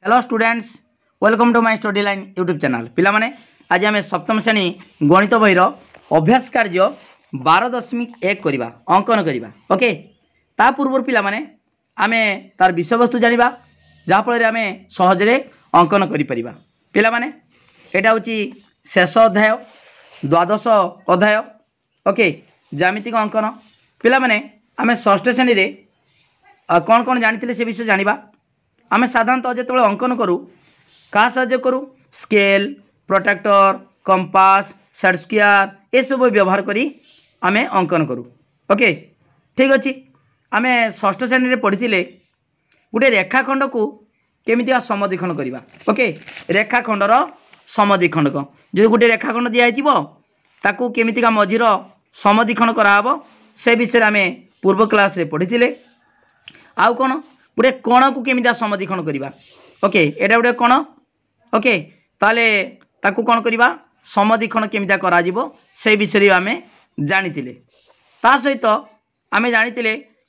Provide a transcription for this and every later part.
Hello students, welcome to my Study Line YouTube channel. पिला माने आज आम सप्तम श्रेणी गणित बहीर अभ्यास कार्य 12.1 करवा अंकन करवा। ओके, ता पूर्व पिला माने आमे तार विषय वस्तु जानिबा जहाँफल आम सहजरे अंकन करिपरिबा। पिला माने एटा होची शेष अध्याय द्वादश अध्याय। ओके, ज्यामितिक अंकन। पिला माने आमे षष्ठ श्रेणी रे कौन कौन जानी से विषय जानिबा। आम साधारणतः जो अंकन करूँ क्या साहाय्य करूँ, scale, protractor, compass, set square ये सब व्यवहार करी आम अंकन करूँ। ओके, ठीक अच्छे। आम षष्ठ श्रेणी में पढ़ी गोटे रेखाखंड को केमितिका समद्विखंड करवा। ओके, रेखाखंडर समद्विखंड जो गोटे रेखाखंड दिखाई ताकू केमितिका मझीर समद्विखंड कराब से विषय आम पूर्व क्लास रे पढ़ी। आउ कौन गोटे कण को केमितिका समद्विखंड करवा। ओके, एटा गोटे कण। ओके, ताले ताकू कौन करवा समद्विखंड केमितिका करा जिवो से विषय आम जानी। ता सहित आम जानी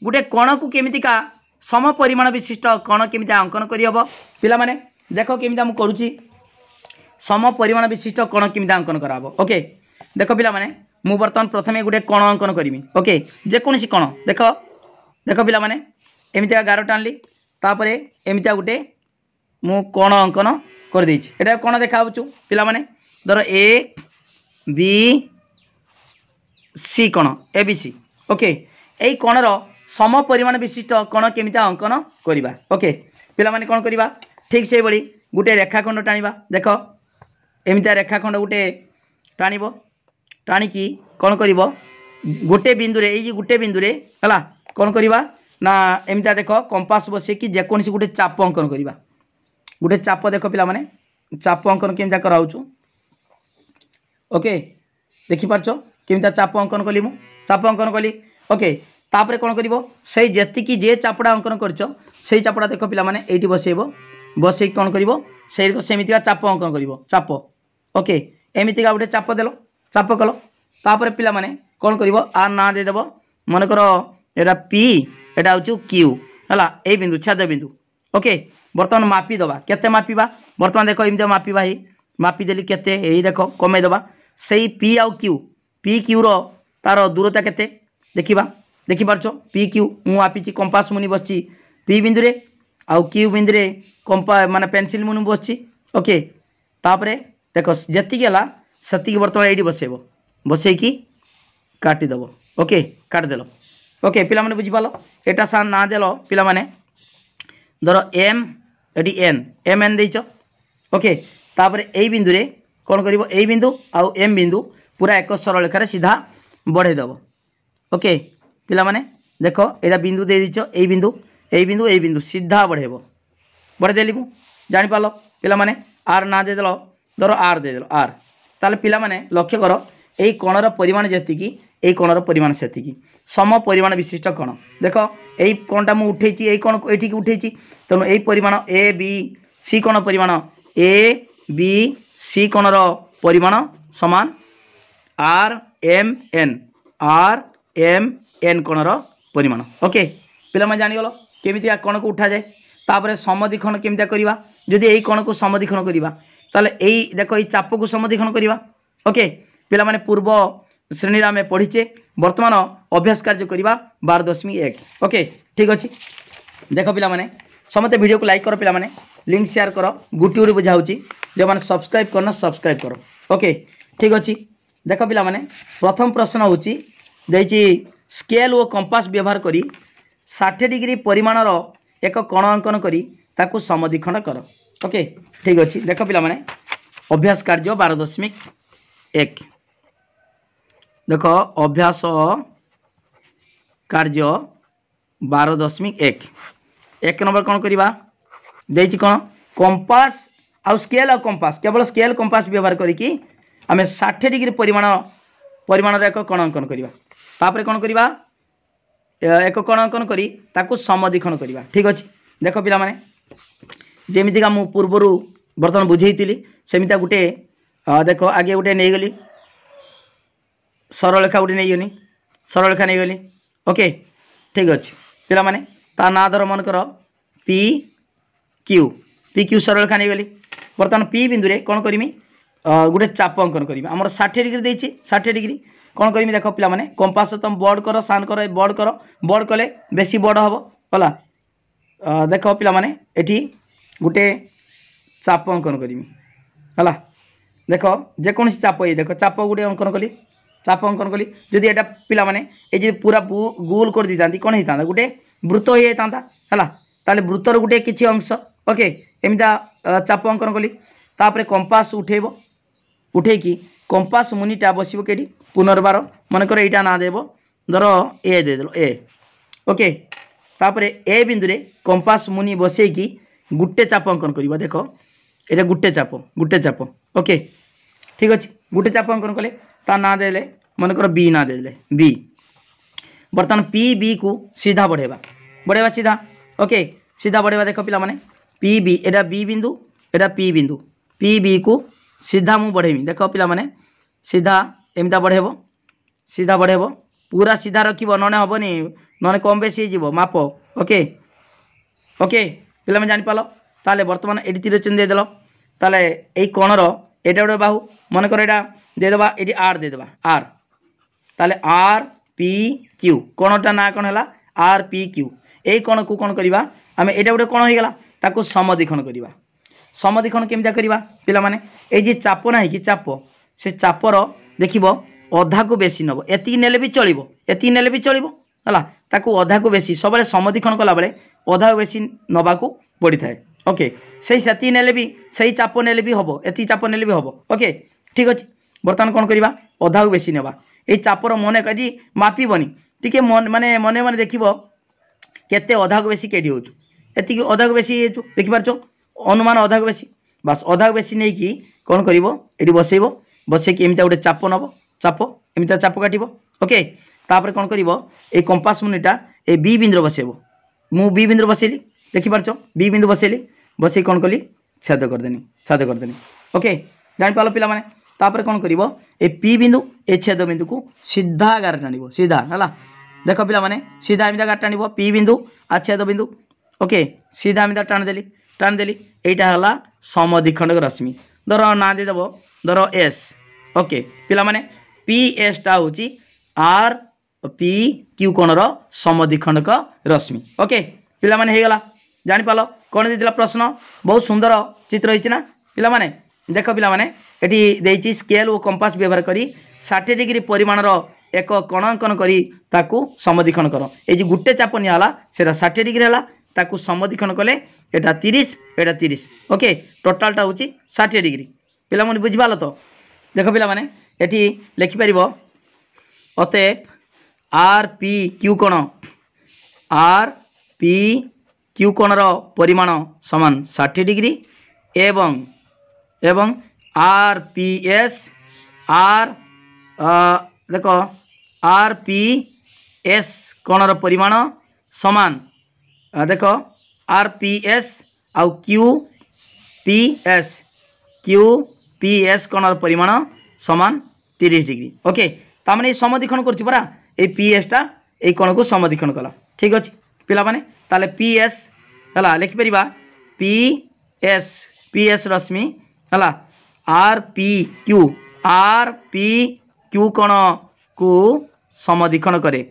गोटे कण को केमितिका सम परिमाण विशिष्ट कण केमितिका अंकन करहब। पिला माने देख केमितिका मु करूची सम परिमाण विशिष्ट कण केमितिका अंकन कराब। ओके, देख पिला माने मु वर्तमान प्रथमे गोटे कण अंकन करमी। ओके, जेकोसी कण देख देख पिला माने एमितिका गार टाणली तापरे एमितिका गोटे मु कण अंकन कर देछि। एटा कण देखा होचु पिला माने धर ए बी सी कण ए बी सी। ओके, एई कणर सम परिमाण विशिष्ट कण केमितिका अंकन करवा। ओके, पिला माने कोन करवा ठीक से बड़ी गोटे रेखाखंड टाणीबा। देख एमितिका रेखाखंड गोटे टाणीबो, टाणीकी कोन करिवो गोटे बिंदु रे एई गोटे बिंदु रे हला कोन करवा ना एमितिका देख कंपास बसैकी जेकोसी गोटे चाप अंकन करवा। गोटे चाप देख पिला माने चाप अंकन केमितिका कराउछु। ओके, देखि पारछो केमितिका चाप अंकन कली मु चाप अंकन कली। ओके, तापरे कोन करिवो सेई जेतिकी जे चापड़ा अंकन करछो सेई चापड़ा देख पिला माने एइठी बसैबो, बसैकी कोन करिवो सेई सेमितिका चाप अंकन करिवो चाप। ओके, एमितिका गोटे चाप देलो, चाप कलो तापरे पिला माने कोन करिवो आर ना दे देबो। मन करो एटा पी एटा होचु क्यू हला ए बिंदु छेद बिंदु। ओके, बर्तमान मापी दबा केते मापीबा। बर्तमान देखो एमितिका मापीबा ही मापी देली केते एई देखो कमे दबा सेई पी आउ क्यू रो तार दूरता केते देखिबा। देखि पारछो पी क्यू मु मापीची कंपास मुनि बसची पी बिंदु रे आउ क्यू बिंदु रे कंपा माने पेंसिल मुनि बसची। ओके, तापरे देखो जेतिकी हला सेतिकी बर्तमान एइठी बसेबो, बसैकी काटी दबो। ओके, काट देलो। ओके, पिला माने बुझी पालो एटा सा ना देलो पिला माने धर एम एटी एन एम एन देइचो। ओके, तापरे एई बिंदु रे कोन करिवो एई बिंदु आउ एम बिंदु पूरा एक सरल रेखा रे सीधा बढ़े दबो। ओके, पिला माने देखो एटा बिंदु दे दिचो एई बिंदु एई बिंदु एई बिंदु सीधा बढ़ेबो। बढ़े देली मु जानि पालो पिला माने आर ना दे देलो धर आर दे देलो आर। ताले पिला माने लक्ष्य करो एई कोणर परिमाण जेतिकी एई कोणर परिमाण सेतिकी सम परिमाण विशिष्ट कण। देख एई कोणटा मु उठेची एई कोण एठी उठेची तेणु एई परिमाण ए बी सी कोण परिमाण ए बी सी कोणर परिमाण समान आर एम एन कोणर परिमाण। ओके, पिला माने जानि गलो केमितिका कोण को उठा जाए। तापरे समद्विखंड केमितिका करबा। जदि एई कोण को समद्विखंड करबा ताले एई देखो एई चाप को समद्विखंड करबा। ओके, पिला माने पूर्व श्रेणी आम पढ़ीचे वर्तमान अभ्यास कार्य करवा 12.1। ओके, ठीक अच्छे। देख पिला माने समस्त वीडियो को लाइक करो, पिला माने लिंक शेयर करो, गुटी बुझाऊँगी जो मैंने सब्सक्राइब करना सब्सक्राइब करो। ओके, ठीक अच्छे। देख पिला माने प्रथम प्रश्न होची देइची स्केल और कंपास व्यवहार करी 60 डिग्री परिमाणर एक कण अंकन करी ताकू समद्विखंड कर। ओके, ठीक अच्छे। देख पिला माने अभ्यास कार्य 12.1 देख अभ्यास कार्य 12.1 एक नंबर कौन करवा देइछि कौन कंपास आउ स्केल आउ कंपास केवल स्केल कंपास व्यवहार करिकी आमे 60 डिग्री परिमाण एक कण अंकन करवा। तापर कौन करवा एक कण अंकन करी ताकू समद्विखंड करवा। ठीक अच्छे। देख पिला माने जेमितिका मु पूर्वरु बर्तमान बुझेइतिली सेमिता गुटे देख आगे गुटे नहीं गली सरल रेखा गोटे नहीं गनी सरल रेखा नहीं गली। ओके, ठीक अच्छे। पिला माने ता ना धर मन कर पी क्यू पी क्यू सरलरेखा नहीं गली बर्तमान पी बिंदु रे कौन करमी गोटे चाप अंकन करी आमर 60 डिग्री देछि 60 डिग्री कौन करमी देख पिला माने कंपास तुम बोर्ड कर सान कर बोर्ड कले बेसी बड़ हम होला देख पिला माने एठी गोटे चाप अंकन करमी है देख जेको चाप ये देख चाप गोटे अंकन कली चाप अंकन कली जदि एटा पिला माने ए जे पूरा गोल कर दी कौन होता गोटे वृत्त हो जाता है ताले वृत्तर गोटे किसी अंश ओके एमता चाप अंकन कली तापर कंपास उठेब उठेकी कंपास मुनिटा बसब कि पुनर्बार मनकर यहाँ ना देव धर ए देदेल ए ओके तापर ए बिंदु रे कंपास मुनि बसैकी गुटे चाप अंकन करवा देख ये गुटे चाप ओके ठीक अच्छे गुटे चाप अंकन कले ता ना देले मनकर बी ना देले बी बर्तमान पी बी को सीधा बढ़ेबा सीधा ओके सीधा बढ़ेबा देख पिला माने पी बी एटा बी बिंदु एटा पी बिंदु पी बी को सीधा मु बढ़ेमी देख पिला माने सीधा एमता बढ़ेब पूरा सीधा रखिब नने हेनी नने कम बेसी हो माप ओके ओके पिला जानी पाल ताले बर्तमान एटी तीर चिन्ह देदेल ताले एई कोणर एटा गोटे बाहु मनकर एटा देदेबा एटी आर देदेबा आर ताले आर पी क्यू कोणटा ना कोन हला आर पी क्यू एई कोण को कोन करिबा आमे एटा गोटे कोण होई गला ताको समद्विखंड करिबा समद्विखंड केमिता करिबा पिला माने एई जे चाप नाही कि चाप से चापर देखिबो अधा को बेसी नब एति नेले भी चलिबो एति नेले भी चलिबो हला ताको अधा को बेसी सबले समद्विखंड कला बेले अधा बेसी नबा को पड़ी थाए ओके सही सेति नेले भी सही चाप नेले भी हबो एति चाप नेले भी हबो ओके ठीक अछि बर्तमान कोन करिबा अधा को बेसी नेबा ए चापर मने कदी मापिबनी टिके मन माने मने मने देखिबो केते अधा को बेसी केडी होछु एति अधा को बेसी देखि पारछो अनुमान अधा को बेसी बस अधा को बेसी नै कि कोन करिवो एडी बसैबो बसैकी एमिता गोटे चाप नब चाप एमिता चाप काटिबो ओके तापर कोन करिवो ए कंपास मुनिटा ए बी बिंदु बसैबो मु बी बिंदु बसैली देखि पारछो बी बिंदु बसैली बसै कोन कली छेद करदेनी ओके जानि पालो पिला माने तापर कोन करिवो ए पी बिंदु ए छेद बिंदु को सीधा गार टाणिबो सीधा हला देख पिला माने सीधा एमिता गार टाणिबो पी बिंदु आ छेद बिंदु ओके सीधा एमिता टाण देली एटा हला समद्विखंडक रश्मि धर ना दे देबो धर एस ओके पिला माने पी एस टा होची आर पी क्यू कोणर समद्विखंडक रश्मि ओके पिला माने हे गला जानि पालो कोन दिला प्रश्न बहुत सुंदर चित्र होइछि ना पिला माने देख पिला माने एटी देइछि स्केल और कंपास व्यवहार करी 60 डिग्री परिमाणर एक कोण अंकन करी ताकू समद्विखंड कर ए जे गुटे चाप नियाला सेरा 60 डिग्री हला ताकू समद्विखंड कले एटा 30 ओके टोटालटा होची 60 डिग्री पिला माने बुझिबालो तो देख पिला माने एटी लिखि परिबो अतएव आर पी क्यू कोण आर पी क्यू कोणर परिमाण समान 60 डिग्री एवं आर पी एस आर देख आर पी एस कोणर परिमाण समान देख आर पी एस आउ क्यू पी एस कोणर परिमाण समान 30 डिग्री ओके तामने समद्विखंड करछि परा ए पी एस टा ए कोण को समद्विखंड कला ठीक अछि पिला माने ताले पी एस हला लिखि परिबा पी एस रश्मि हला आर पी क्यू कोण को समद्विखंड करे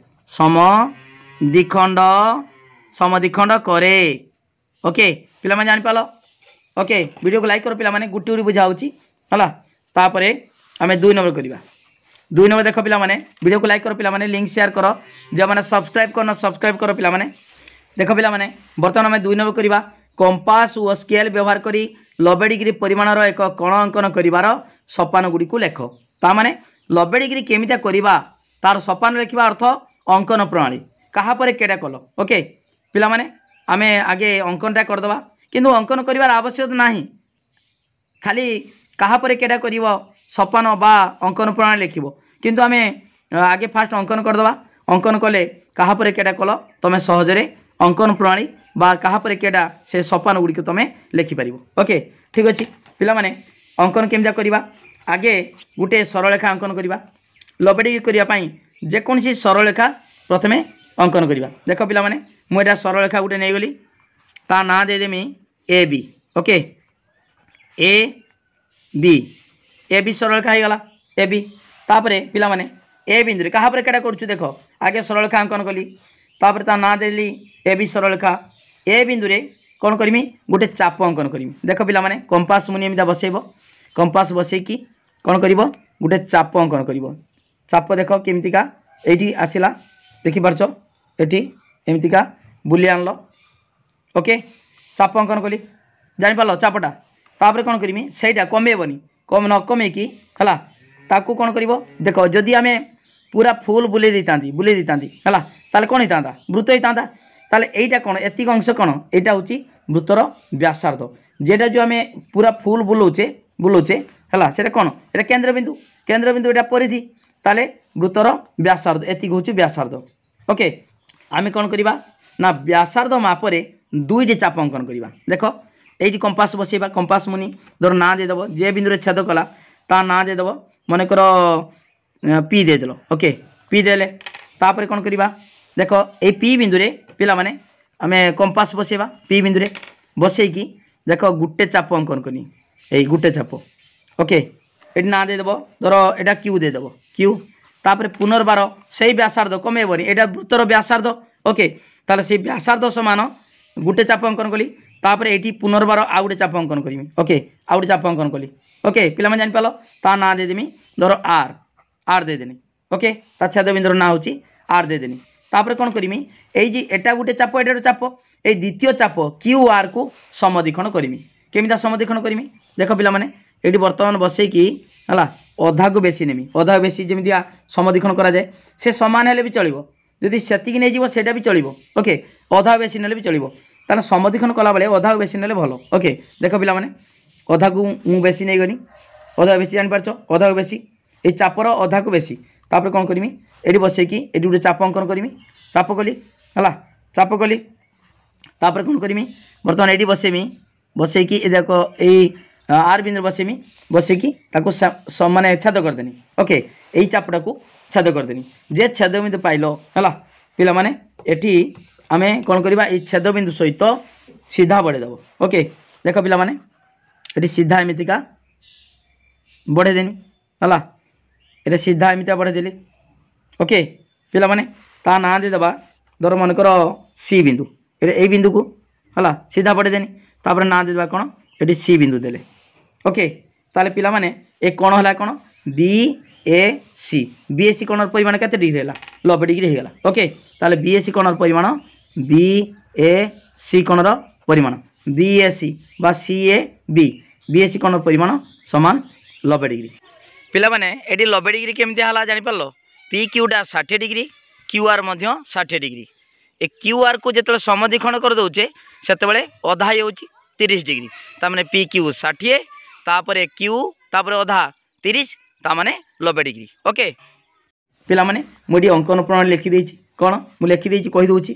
समद्विखंड करे ओके पिला माने जानि पालो ओके वीडियो को लाइक करो पिला माने गुटी गुटी बुझा होची हला तापरे आमे 2 नंबर करिबा 2 नंबर देख पिला माने वीडियो को लाइक करो पिला माने लिंक शेयर करो जे माने सब्सक्राइब करो पिला माने देख पिला माने बर्तमान आमे 2 नंबर करिबा कंपास और स्केल व्यवहार करी 90 डिग्री परिमाणर एक कोण अंकन करिवार सोपान गुडी को लेख ता माने 90 डिग्री केमिता करिबा तार सोपान लिखिबा अर्थ अंकन प्रणाली कहा परे केडा कलो ओके पिला माने आमे आगे अंकनटा कर दबा किंतु अंकन करिवार आवश्यकता नाही खाली कहा परे केडा करिवो सोपान बा अंकन प्रणाली लिखिबो किंतु आमे आगे फास्ट अंकन कर दबा अंकन कले कहा परे केडा कलो तमे सहजरे अंकन प्रणाली बा कहा परे केडा से सोपान गुडी को तमे लिखि परिबो ओके ठीक अछि पिला माने अंकन केमिदा करिबा आगे गुटे सरलरेखा अंकन करिबा 90 डिग्री करिया पई जे कोनसी सरलरेखा प्रथमे अंकन करिबा देख पिला माने मु एटा सरलरेखा गुटे नै गली ता ना दे देमी A B okay A B सरलरेखा हो गला ए बी तापरे पिला माने ए बिंदु क्या केटा कर देख आगे सरलरेखा अंकन कली तापर ता ना देली ए बी सरलरेखा ए बिंदु रे कौन करमी गोटे चाप अंकन करमी देख पिला माने कंपास मुनि एमिता बसैब कंपास बसैकी कौन कर गोटे चाप अंकन कर चाप देख केमतिका एठी आसिला देखि पारछ एठी एमतिका बुली आनलो ओके चाप अंकन कली जानि पारलो चापटा तापर कौन करमी सेटा कमेबनी कम न कमेकी हला ताकू कौन करिवो देख जदि आमे पूरा फुल बुले देतांती हला ताले कौन होता वृत्त होता ताले एटा कौन एतिक अंश कौन एटा होची वृत्तर व्यासार्ध जेटा जो आमे पूरा फुल बुलाउचे हला सेटा कौन एटा केंद्र बिंदु एटा परिधि ताले वृत्तर व्यासार्ध एतिक होची व्यासार्ध ओके आमे कौन करिबा ना व्यासार्ध मापरे दुईटी चाप अंकन करिबा देख एटी कंपास बसैबा कंपास मुनि धर ना दे देबो जे बिंदु रे छेद कला ता ना दे देबो मन कर पी दे देलो ओके पी देले तापर कौन करिबा देख ए पी बिंदु रे पिला माने आमे कंपास बसैबा पी बिंदु रे बसैकी देख गुटे चाप अंकन कनी ए गुटे चाप ओके एटी ना दे देबो धर एटा क्यू दे देबो क्यू तापर पुनर्बार सेही व्यासार्ध कमेबनी एटा वृत्तर व्यासार्ध ओके ताले सेही व्यासार्ध समान गुटे चाप अंकन कली तापर एटी पुनर्बार आउ गोटे चाप अंकन करमी ओके आउ गोटे चाप अंकन कली ओके पिला माने जानि पालो ता ना दे देमी धर आर दे देनी ओके ता छेद बिंदुर ना होची आर दे देनी तापर कौन करमी एई जे एटा गोटे चाप एटा चाप ए द्वितीय चाप क्यू आर को समद्विखंड करमी केमिता समद्विखंड करमी देख पिला माने एटी वर्तमान बसै की हला अधा को बेसी नेमी अधा बेसी जेमितिया समद्विखंड करा जाए से समान हेले भी चलिबो जदि सेतिकी नै जीवो सेटा भी चलिबो ओके अधा बेसी नेले भी चलिबो ताने समद्विखंड कला बेले अधा बेसी नेले भलो ओके देख पिला माने अधा को मु बेसी नै गनी अधा बेसी जानि पारछो अधा बेसी ए चापर अधा को बेसी तापर कोन करमी एडी बसै की एडी गुटे चाप अंकन करमी चाप कली हला चाप कली तापर कोन करमी वर्तमान एडी बसेमी बसै की ए देखो ए आर बिंदु बसेमी बसै की ताको माने छेद कर देनी ओके एई चापटा को छेद कर देनी जे छेद बिंदु पाइलो हला पिला माने एठी आमे कोन करबा ए छेद बिंदु सहित सीधा बढ़े देबो ओके देखो पिला माने एठी सीधा एमितिका बढ़े देनी हला एटा सीधा एमितिका बढ़े देली ओके पिला माने ता ना दे देबा धर मन कर सी बिंदु एटा ए बिंदु को हला सीधा बढ़े देनी तापर ना दे देबा कोन एठी सी बिंदु देले ओके ताले पिला माने ए कोण हला कोण बी ए सी कोणर परिमाण केते डिग्री हला 90 डिग्री हेगला ओके ताले बी ए सी कोणर परिमाण बी ए सी कोणर परिमाण बी ए सी बा सी ए बी ए सी कोणर परिमाण समान 90 डिग्री पिला माने एडी 90 डिग्री केमति हला जानि परलो पी क्यू डा 60 डिग्री क्यू आर मध्य 60 डिग्री ए क्यू आर को जेतले समद्विखंड कर दोचे सेतेबेले अधा होउची 30 डिग्री ता माने पी क्यू 60 तापर क्यू तापर अधा 30 ता माने 90 डिग्री ओके पिला माने मुडी अंकन प्रणाली लिखि देछि कोन मु लिखि देछि कहि दोछि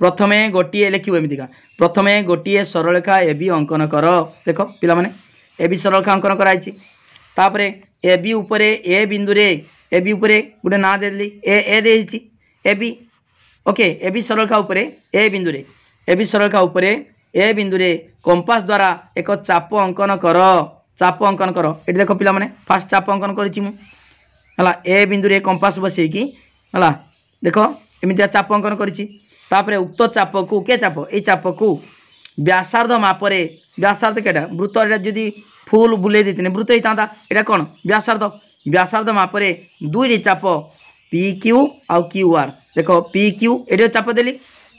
प्रथमे गोटिए लिखिबो एमितिका प्रथमे गोटिए सरलरेखा एबी अंकन कर देखो पिला माने एबी सरलरेखा अंकन कराइछि तापर एबी उपरे ए बिंदु रे एबी उपरे गुटे ना देली ए देछि एबी ओके एबी सरलरेखा उपरे ए बिंदु रे एबी सरलरेखा उपरे ए बिंदु रे कंपास द्वारा एक चाप अंकन कर एटी देख पिला माने फास्ट चाप अंकन करिछि मु हला ए बिंदु रे कंपास बसै की हला देखो एमितिया चाप अंकन करिछि तापरे उक्त चाप को के चाप ए चाप को व्यासार्ध मापरे व्यासार्ध केटा वृत्त एटा जदी फुल बुले देतिने वृत्त हितांता एटा कोन व्यासार्ध मापरे दुईटी चाप पी क्यू आ क्यू आर देखो पी क्यू एटी चाप देली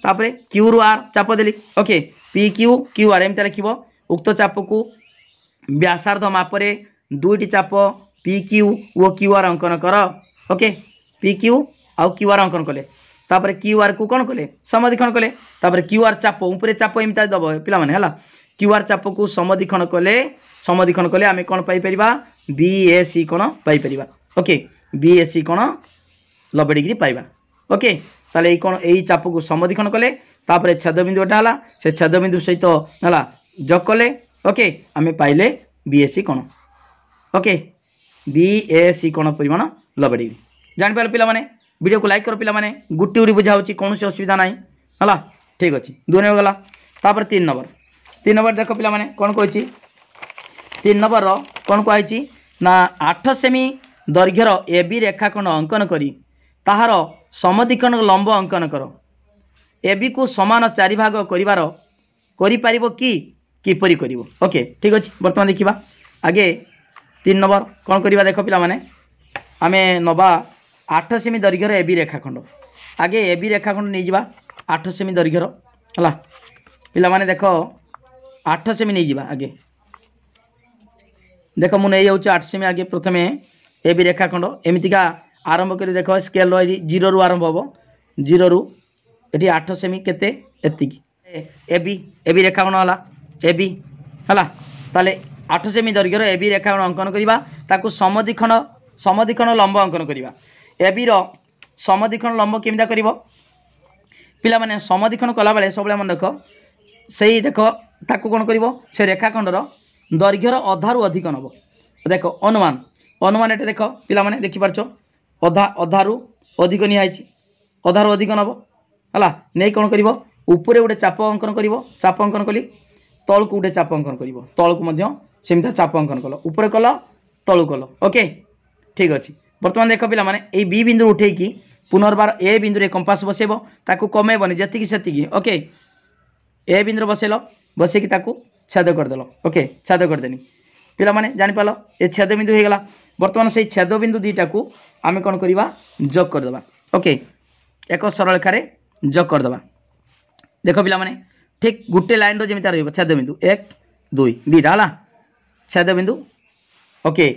तापरे क्यू रु आर चाप देली ओके पी क्यू आर एमता लिखिबो उक्त चाप को व्यासार्ध मापरे दुईटी चाप पी क्यू ओ क्यू आर अंकन कर ओके पी क्यू आ क्यू आर अंकन कले तापरे क्यू आर को कौन कले समद्विखंड कले तापरे क्यू आर चाप ऊपर चाप एमता दब पिला माने हला क्यू आर चाप को समद्विखंड कले आमे कोन पाई परिबा बी ए सी कोन पाई परिबा ओके बी ए सी कोन 90 डिग्री पाइबा ओके ताले ए कोन एई चाप को समद्विखंड कले तापरे छेद बिंदुटा हला से छेद बिंदु सहित हला जोग कले ओके आमे पाइले बी ए सी कोन ओके बी ए सी कोन परिमाण 90 डिग्री जानि पाल पिला माने वीडियो को लाइक करो पिला माने गुट्टी उडी बुझा होची कोनोसी असुविधा नाही हला ठीक अछि 2 ने गला तापर 3 नंबर तीन नंबर देख पिला माने कौन कही तीन नंबर कौन कही ना 8 सेमी दैर्घ्यर ए बी रेखाखंड अंकन करी ताहार समद्विखंड लंब अंकन कर। ए बी को समान 4 भाग करिपारिबो कि किपरि करिवो। ओके ठीक अछि वर्तमान देखिबा आगे 3 नंबर कौन करिबा देख पिला माने आमे नबा 8 सेमी दैर्घ्यर ए बी रेखाखंड आगे ए बी रेखाखंड नहीं जिबा 8 सेमी दैर्घ्यर हला पिला माने देख 8 सेमी नहीं जिबा आगे देख मु नहीं जाऊँ 8 सेमी आगे प्रथमे ए बी रेखाखंड एमतीका आरंभ कर देख स्केल जीरो रु आरंभ हम जीरो रु ये 8 सेमी केते एतिकी ए बी रेखाखंड हला ए बी हला ताले 8 सेमी दैर्घ्यर ए बी रेखाखंड अंकन करिबा ताकू समद्विखंड लंब अंकन करिबा। ए बी रो समद्विखंड लंब केमिदा करिवो पिला माने समद्विखंड कला बेले सब मन देख सही देख ताकू कोन करिवो से रेखाखंडर दैर्घ्यर अधारु अधिक नब देख अनुमान अनुमान एटे देख पिला माने देखि परछो अधारु अधिक निहाइछि अधारु अधिक नब हला नै कोन करिवो ऊपर गोटे चाप अंकन करिवो चाप अंकन कली तल को गोटे चाप अंकन करिवो तल को मध्य सेमिता चाप अंकन कल ऊपर कल तलु कल। ओके ठीक अछि वर्तमान देख पिला माने ए बी बिंदु उठेकी पुनर्बार ए बिंदु रे कंपास बसेबो ताकू कमेबनी जेतिकी सेतिकी। ओके ए बिंदु बसेलो बसेकी ताकू छेद करदेलो। ओके छेद करदेनी पिला माने जानि पालो ए छेद बिंदु हे गला वर्तमान से छेद बिंदु दीटा को आमे कोन करिबा जोग कर देबा। ओके एक सरल रेखा रे जोग कर देबा देख पिला माने ठीक गुटे लाइन रो जेमिता रहइबो छेद बिंदु 1 2 दीटा हला छेद बिंदु। ओके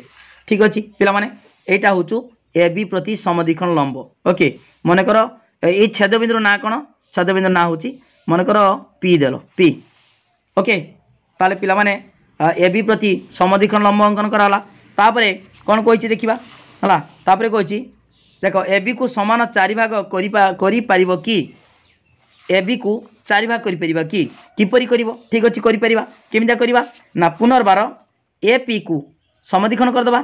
ठीक अछि पिला माने एटा होचु ए बी प्रति समद्विखंड लंब। ओके मन कर ए छेद बिंदु ना कोन छेद बिंदु ना होची मन कर पी देलो पी। ओके ताले पिला माने ए बी प्रति समद्विखंड लंब अंकन कराला तापरे कोन कहिछि देखिबा हला तापरे कहिछि देखो ए बी को समान 4 भाग करि पारिबो कि ए बी को 4 भाग करि परिबा कि किपरि करिवो। ठीक अछि करि परिबा केमिदा करिबा ना पुनर्बार ए पी को समद्विखंड कर देबा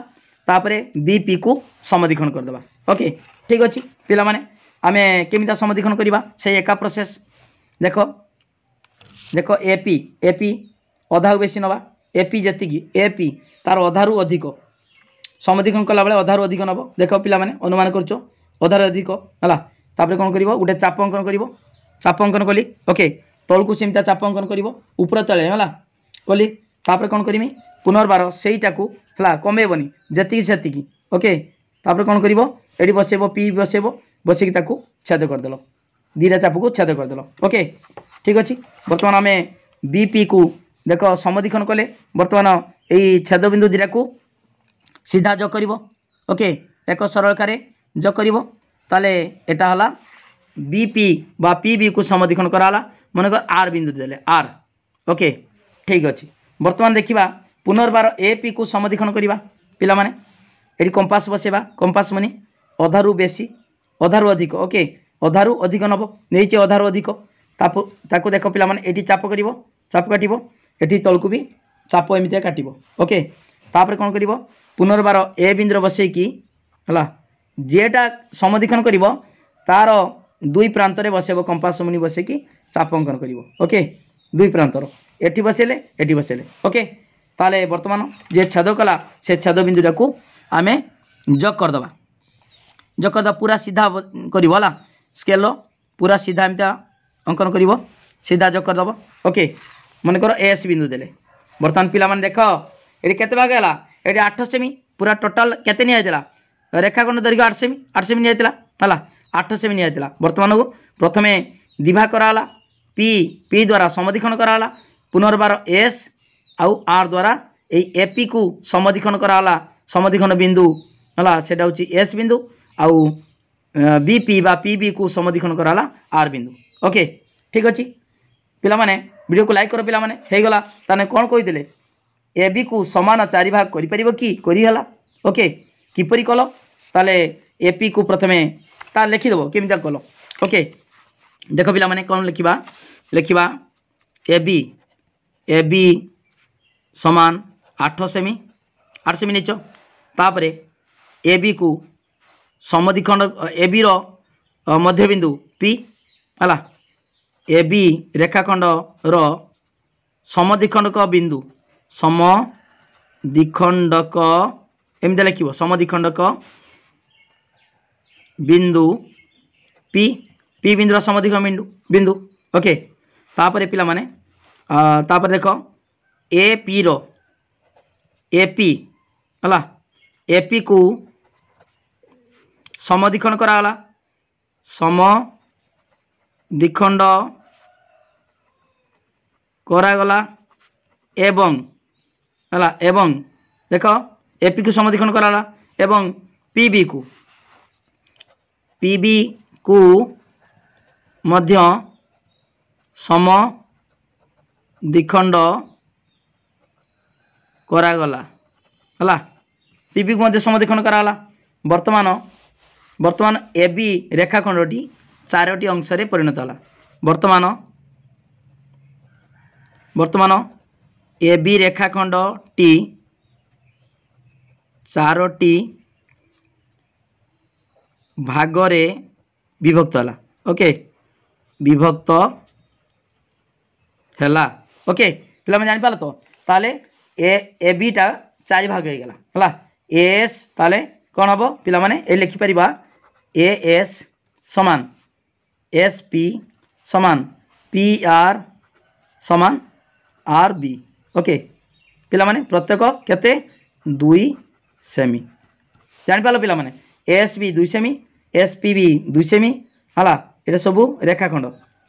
तापरे बी पी को समद्विखंड कर देबा। ओके ठीक अछि पिला माने आमे केमिदा समद्विखंड करिबा से एका प्रोसेस देखो देखो ए पी अधाउ बेसी नबा ए पी जेतिकी ए पी तार अधारु अधिक समद्विखंड कला बेले अधारु अधिक नब देख पिला माने अनुमान करछो अधारु अधिक हला तापरे कोन करिवो गुटे चाप अंकन करिवो चाप अंकन कली। ओके तल को सेमिता चाप अंकन करिवो ऊपर तळे हला कली तापरे कोन करिमी पुनर्बार सेईटा को हला कमेबनी जेतिकी सेतिकी। ओके तापरे कोन करिवो एडी बसेबो पी बसेबो बसेकी ताकू छेद कर देलो दीटा चाप को छेद कर देलो। ओके ठीक अछि वर्तमान आमे बी पी को देख समद्विखंड कले वर्तमान एई छेद बिंदु दीटा को सीधा जोग करिवो। ओके एक सरल रेखा रे जोग करिवो ताले एटा हला बी पी बा पी बी को समद्विखंड कराला मन कर आर बिंदु देले आर। ओके ठीक अछि वर्तमान देखिबा पुनर्बार ए पी को समद्विखंड करिबा पिला माने एडी कंपास बसेबा कंपास मनी अधारु बेसी अधारु अधिक। ओके अधारु अधिक नब नेइचे अधारु अधिक ताकू देख पिला माने एटी चाप करिवो चाप काटिवो एटी तलकू भी चाप एमितिया काटिवो। ओके तापर कोन करिवो पुनर्बार ए बिंदु बसे की हला जेटा समद्विखंड करिवो तार दुई प्रांत रे बसेबो कंपास मुनि बसे की चाप अंकन करिवो। ओके दुई प्रांतर एटी बसेले एटी बसेले। ओके ताले वर्तमान जे छेद कला से छेद बिंदुटा को आमे जोग कर दबा पूरा सीधा करिवो हला स्केल पूरा सीधा एमिता अंकन करिवो सीधा जोग कर दबो। ओके मन कर एस बिंदु देले वर्तमान पिला माने देख एटी केते भाग हला एटी 8 सेमी पूरा टोटल केते नि आइतला रेखाखंड दैर्घ्य 8 सेमी नि आइतला हला 8 सेमी नि आइतला वर्तमान को प्रथमे दिभा कराला पी द्वारा समद्विखंड कराला पुनर्बार एस आउ आर द्वारा ए एपी को समद्विखंड कराला समद्विखंड बिंदु हला सेटा होची एस बिंदु आउ बीपी बा पीबी को समद्विखंड कराला आर बिंदु। ओके ठीक अछि पिला माने वीडियो को लाइक करो पिला माने हे गला ताने कोन कहि देले ए बी को समान 4 भाग करि परिबो कि करि हला। ओके किपरि कलो ताले एपी को प्रथमे ता लिखि दबो केमिता कलो। ओके देखो पिला माने कोन लिखिबा ए बी समान 8 सेमी नीचो तापरे ए बी को समद्विखंड ए बी रो मध्यबिंदु पी हला ए बी रेखाखंड रो समद्विखंडक बिंदु समद्विखंडक एमती लिख समद्विखंडक बिंदु पी पी बिंदुर समद्विखंड बिंदु बिंदु ओके तापर पिला माने तापर देख एपी रो एपी हला एपी को समद्विखंड करागला समद्विखंड करागला एवं हला एवं देख एपी को समद्विखंड करागला एवं पीबी को मध्य समद्विखंड करागला हला पीबी को मध्य समद्विखंड करागला वर्तमान वर्तमान एबी रेखाखंडटी 4टी अंश रे परिणत होला वर्तमान वर्तमान एबी रेखाखंड टी 4टी भागरे विभक्त होला ओके विभक्त हैला ओके पिला में जानि पाल तो ताले ए बी टा 4 भाग हो गला हला एस ताले कोन हबो पिला माने ए लिखि परिबा ए एस समान एस पी समान पी आर समान आर बी ओके पिला माने प्रत्येक केते 2 सेमी जानि पाल पिला माने एस बी 2 सेमी एस पी बी 2 सेमी हला एटा सबु रेखाखंड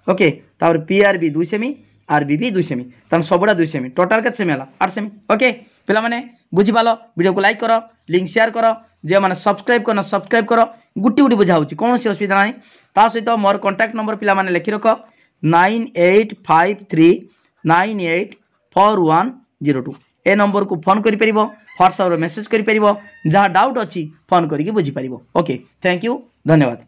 ओके तापर पी आर बी 2 सेमी आर बी भी 2 सेमी तन सबुड़ा 2 सेमी टोटल के सेमी हला 8 सेमी ओके पिला माने बुझी पालो वीडियो को लाइक करो लिंक शेयर करो जे माने सब्सक्राइब करना सब्सक्राइब करो गुटी गुटी बुझा होची कोनोसी असुविधा नाही ता सहित मोर कांटेक्ट नंबर पिला माने लिखि रखो 9853984102 ए नंबर को फोन करि परिबो व्हाट्सएप रे मेसेज करि परिबो जहाँ डाउट अछि फोन करिके बुझी परिबो ओके थैंक यू धन्यवाद।